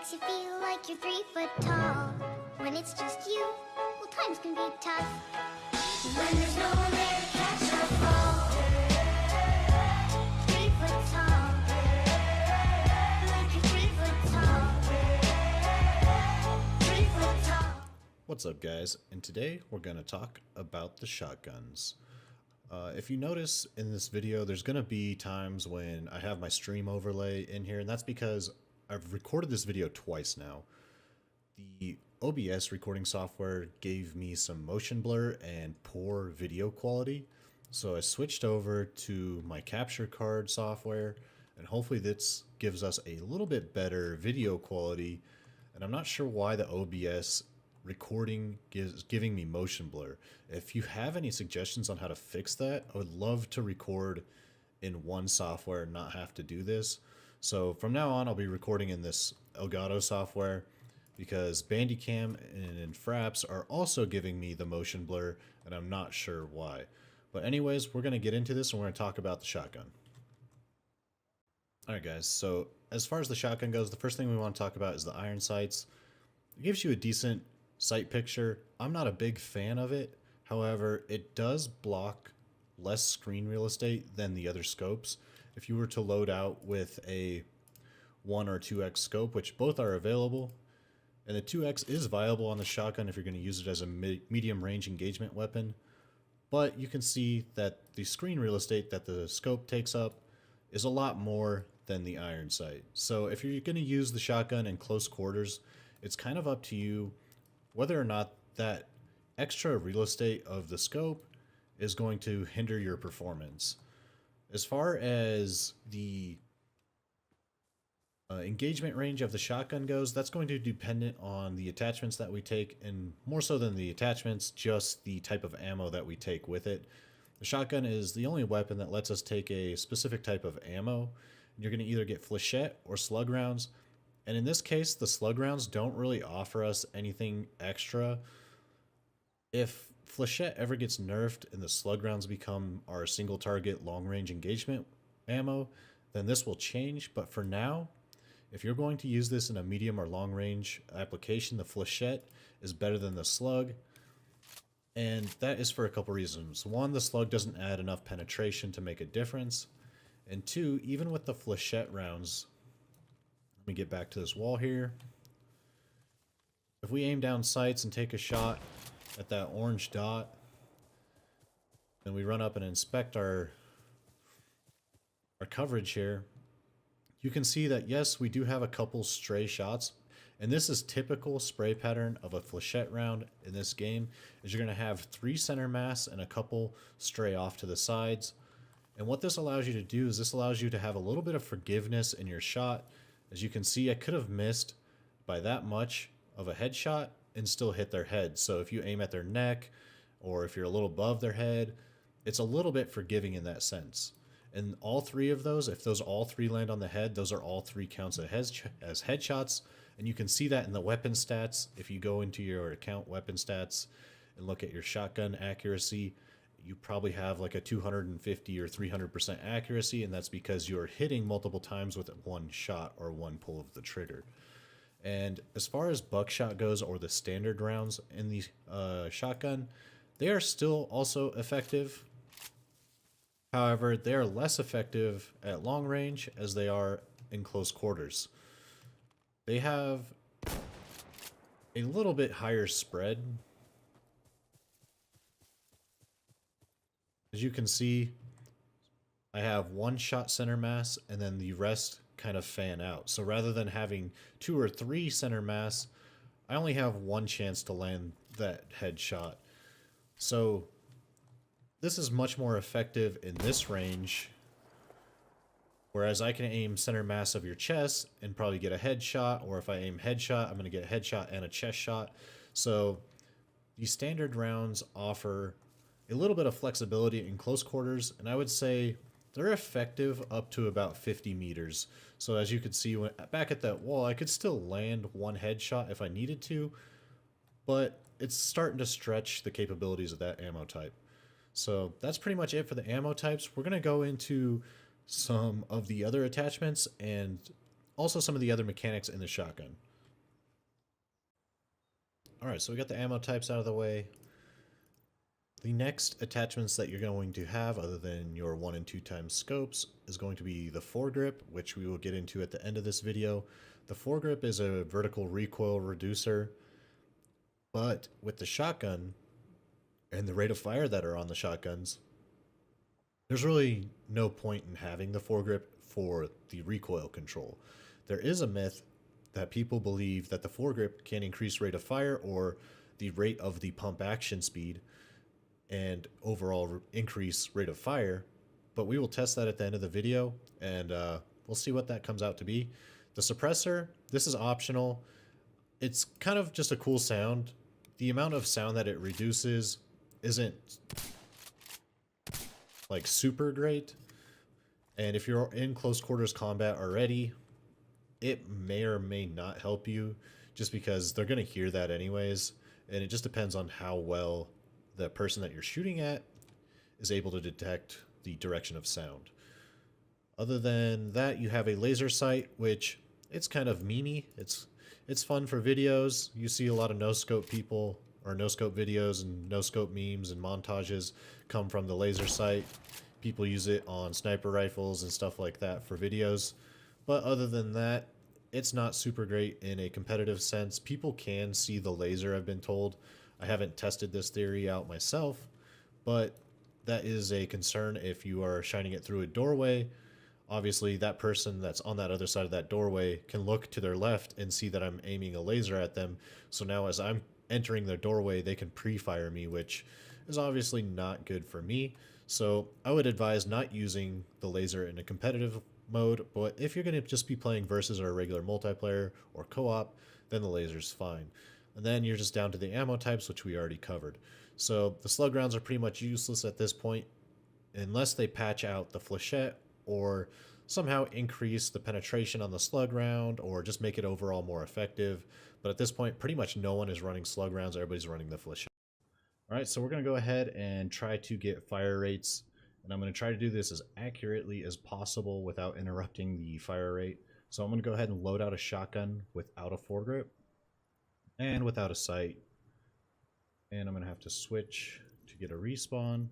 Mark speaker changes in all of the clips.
Speaker 1: makes you feel like you're 3 foot tall. When it's just you, well, times can be tough. When there's no one there to catch or fall. 3 foot tall. Like you're 3 foot tall. 3 foot tall.
Speaker 2: What's up, guys? And today we're going to talk about the shotguns. If you notice in this video, there's going to be times when I have my stream overlay in here, and that's because I've recorded this video twice now. The OBS recording software gave me some motion blur and poor video quality, so I switched over to my capture card software, and hopefully this gives us a little bit better video quality. And I'm not sure why the OBS recording is giving me motion blur. If you have any suggestions on how to fix that, I would love to record in one software and not have to do this. So from now on, I'll be recording in this Elgato software because Bandicam and Fraps are also giving me the motion blur, and I'm not sure why. But anyways, we're going to get into this and we're going to talk about the shotgun. Alright guys, so as far as the shotgun goes, the first thing we want to talk about is the iron sights. It gives you a decent sight picture. I'm not a big fan of it. However, it does block less screen real estate than the other scopes. If you were to load out with a 1 or 2x scope, which both are available, and the 2x is viable on the shotgun if you're going to use it as a medium range engagement weapon, but you can see that the screen real estate that the scope takes up is a lot more than the iron sight. So if you're going to use the shotgun in close quarters, it's kind of up to you whether or not that extra real estate of the scope is going to hinder your performance. As far as the engagement range of the shotgun goes, that's going to be dependent on the attachments that we take, and more so than the attachments, just the type of ammo that we take with it. The shotgun is the only weapon that lets us take a specific type of ammo. You're going to either get flechette or slug rounds. And in this case, the slug rounds don't really offer us anything extra. If flechette ever gets nerfed and the slug rounds become our single target long range engagement ammo, then this will change. But for now, if you're going to use this in a medium or long range application, the flechette is better than the slug. And that is for a couple reasons. One, the slug doesn't add enough penetration to make a difference. And two, even with the flechette rounds, let me get back to this wall here. If we aim down sights and take a shot at that orange dot, then we run up and inspect our coverage here, you can see that yes, we do have a couple stray shots, and this is typical spray pattern of a flechette round in this game, is you're going to have 3 center mass and a couple stray off to the sides. And what this allows you to do is this allows you to have a little bit of forgiveness in your shot. As you can see, I could have missed by that much of a headshot and still hit their head. So if you aim at their neck, or if you're a little above their head, it's a little bit forgiving in that sense. And all 3 of those, if those all 3 land on the head, those are all 3 counts as headshots. And you can see that in the weapon stats. If you go into your account weapon stats and look at your shotgun accuracy, you probably have like a 250 or 300% accuracy, and that's because you're hitting multiple times with one shot or one pull of the trigger. And as far as buckshot goes, or the standard rounds in the shotgun, they are still also effective. However, they are less effective at long range as they are in close quarters. They have a little bit higher spread. As you can see, I have 1 shot center mass and then the rest kind of fan out. So rather than having 2 or 3 center mass, I only have 1 chance to land that headshot. So this is much more effective in this range, whereas I can aim center mass of your chest and probably get a headshot, or if I aim headshot, I'm going to get a headshot and a chest shot. So these standard rounds offer a little bit of flexibility in close quarters, and I would say they're effective up to about 50 meters. So as you can see, when back at that wall, I could still land 1 headshot if I needed to, but it's starting to stretch the capabilities of that ammo type. So that's pretty much it for the ammo types. We're going to go into some of the other attachments and also some of the other mechanics in the shotgun. Alright, so we got the ammo types out of the way. The next attachments that you're going to have, other than your 1 and 2 times scopes, is going to be the foregrip, which we will get into at the end of this video. The foregrip is a vertical recoil reducer, but with the shotgun and the rate of fire that are on the shotguns, there's really no point in having the foregrip for the recoil control. There is a myth that people believe that the foregrip can increase rate of fire or the rate of the pump action speed and overall increase rate of fire, but we will test that at the end of the video, and we'll see what that comes out to be. The suppressor, this is optional. It's kind of just a cool sound. The amount of sound that it reduces isn't like super great, and if you're in close quarters combat already, it may or may not help you, just because they're going to hear that anyways, and it just depends on how well the person that you're shooting at is able to detect the direction of sound. Other than that, you have a laser sight, which it's kind of memey. It's fun for videos. You see a lot of no-scope people, or no-scope videos and no-scope memes and montages come from the laser sight. People use it on sniper rifles and stuff like that for videos. But other than that, it's not super great in a competitive sense. People can see the laser, I've been told. I haven't tested this theory out myself, but that is a concern if you are shining it through a doorway. Obviously, that person that's on that other side of that doorway can look to their left and see that I'm aiming a laser at them. So now as I'm entering their doorway, they can pre-fire me, which is obviously not good for me. So I would advise not using the laser in a competitive mode, but if you're going to just be playing versus or a regular multiplayer or co-op, then the laser's fine. And then you're just down to the ammo types, which we already covered. So the slug rounds are pretty much useless at this point, unless they patch out the flechette or somehow increase the penetration on the slug round or just make it overall more effective. But at this point, pretty much no one is running slug rounds. Everybody's running the flechette. All right, so we're going to go ahead and try to get fire rates. And I'm going to try to do this as accurately as possible without interrupting the fire rate. So I'm going to go ahead and load out a shotgun without a foregrip and without a sight. And I'm going to have to switch to get a respawn.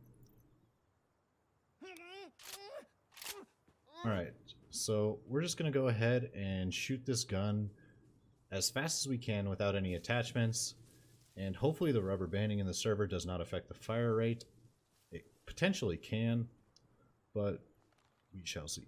Speaker 2: Alright, so we're just going to go ahead and shoot this gun as fast as we can without any attachments. And hopefully the rubber banding in the server does not affect the fire rate. It potentially can, but we shall see.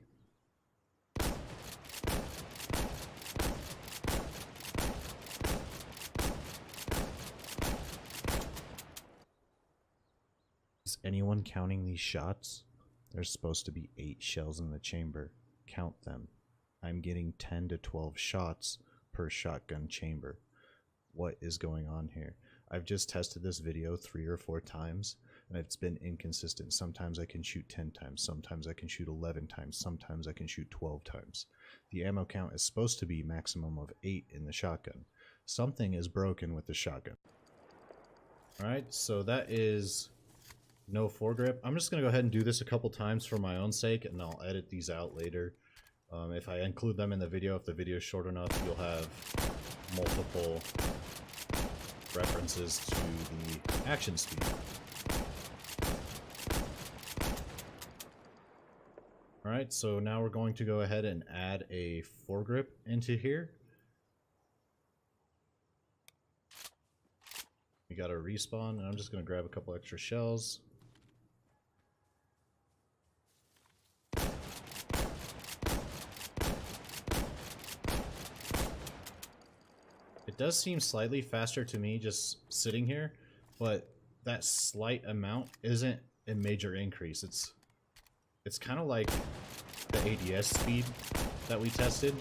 Speaker 2: Is anyone counting these shots? There's supposed to be 8 shells in the chamber. Count them. I'm getting 10 to 12 shots per shotgun chamber. What is going on here? I've just tested this video 3 or 4 times, and it's been inconsistent. Sometimes I can shoot 10 times, sometimes I can shoot 11 times, sometimes I can shoot 12 times. The ammo count is supposed to be maximum of 8 in the shotgun. Something is broken with the shotgun. Alright, so that is no foregrip. I'm just going to go ahead and do this a couple times for my own sake, and I'll edit these out later. If I include them in the video, if the video is short enough, you'll have multiple references to the action speed. Alright, so now we're going to go ahead and add a foregrip into here. We got a respawn, and I'm just going to grab a couple extra shells. It does seem slightly faster to me just sitting here, but that slight amount isn't a major increase. It's kind of like the ADS speed that we tested.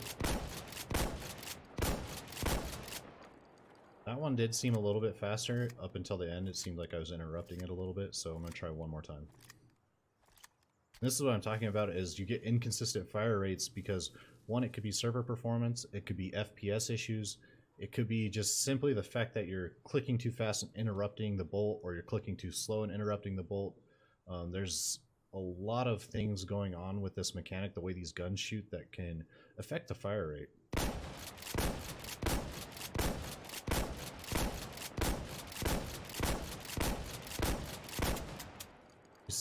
Speaker 2: That one did seem a little bit faster. Up until the end, it seemed like I was interrupting it a little bit, so I'm going to try one more time. This is what I'm talking about, is you get inconsistent fire rates because, one, it could be server performance, it could be FPS issues, it could be just simply the fact that you're clicking too fast and interrupting the bolt, or you're clicking too slow and interrupting the bolt. There's a lot of things going on with this mechanic, the way these guns shoot, that can affect the fire rate.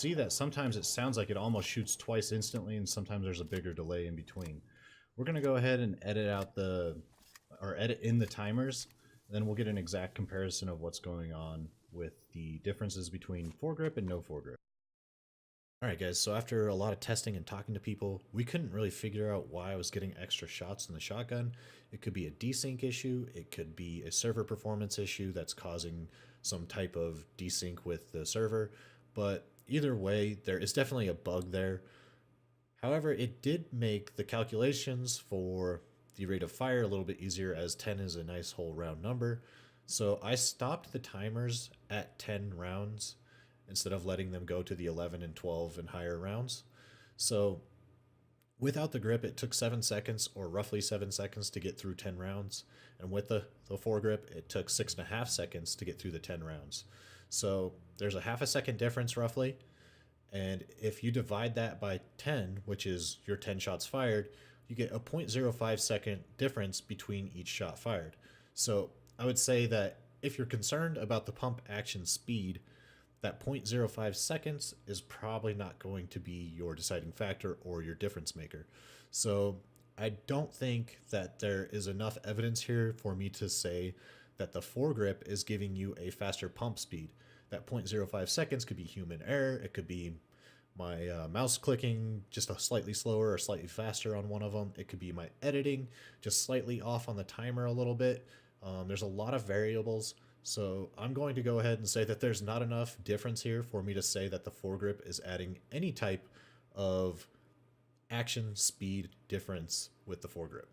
Speaker 2: see that sometimes it sounds like it almost shoots twice instantly, and sometimes there's a bigger delay in between. We're going to go ahead and edit out edit in the timers, and then we'll get an exact comparison of what's going on with the differences between foregrip and no foregrip. Alright guys, so after a lot of testing and talking to people, we couldn't really figure out why I was getting extra shots in the shotgun. It could be a desync issue, it could be a server performance issue that's causing some type of desync with the server, but either way, there is definitely a bug there. However, it did make the calculations for the rate of fire a little bit easier, as 10 is a nice whole round number. So I stopped the timers at 10 rounds instead of letting them go to the 11 and 12 and higher rounds. So without the grip, it took 7 seconds, or roughly 7 seconds, to get through 10 rounds. And with the foregrip, it took 6.5 seconds to get through the 10 rounds. So there's a half a second difference roughly. And if you divide that by 10, which is your 10 shots fired, you get a 0.05 second difference between each shot fired. So I would say that if you're concerned about the pump action speed, that 0.05 seconds is probably not going to be your deciding factor or your difference maker. So I don't think that there is enough evidence here for me to say that the foregrip is giving you a faster pump speed. That 0.05 seconds could be human error. It could be my mouse clicking just a slightly slower or slightly faster on one of them. It could be my editing just slightly off on the timer a little bit. There's a lot of variables. So I'm going to go ahead and say that there's not enough difference here for me to say that the foregrip is adding any type of action speed difference with the foregrip.